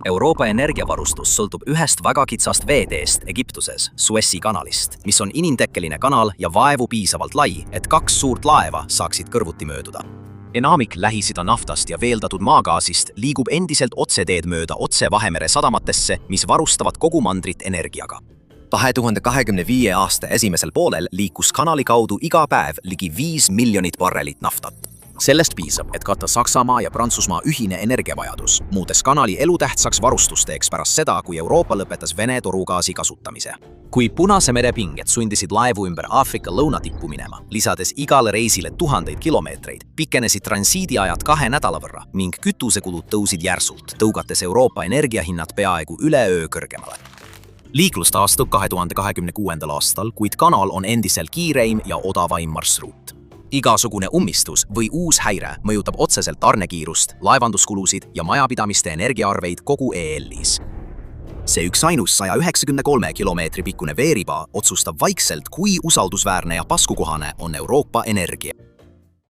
Euroopa energiavarustus sõltub ühest väga kitsast veeteest Egiptuses, Suessi kanalist, mis on inimtekkeline kanal ja vaevu piisavalt lai, et 2 suurt laeva saaksid kõrvuti mööduda. Enamik Lähis-Ida naftast ja veeldatud maagaasist liigub endiselt otseteed mööda otse Vahemere sadamatesse, mis varustavad kogu mandrit energiaga. 2025. aasta esimesel poolel liikus kanali kaudu iga päev ligi 5 miljonit barrelit naftat. Sellest piisab, et katta Saksamaa ja Prantsusmaa ühine energiavajadus, muutes kanali elutähtsaks varustusteeks pärast seda, kui Euroopa lõpetas Vene torugaasi kasutamise. Kui Punase mere pinged sundisid laevu ümber Aafrika lõunatippu minema, lisades igale reisile tuhandeid kilomeetreid, pikenesid transiidiajad 2 nädala võrra ning kütusekulud tõusid järsult, tõugates Euroopa energiahinnad peaaegu üleöö kõrgemale. Liiklus taastub 2026. aastal, kuid kanal on endiselt kiireim ja odavaim marsruut. Igasugune ummistus või uus häire mõjutab otseselt tarnekiirust, laevanduskulusid ja majapidamiste energiaarveid kogu EL-is. See üksainus 193 kilomeetri pikkune veeriba otsustab vaikselt, kui usaldusväärne ja paskukohane on Euroopa energia.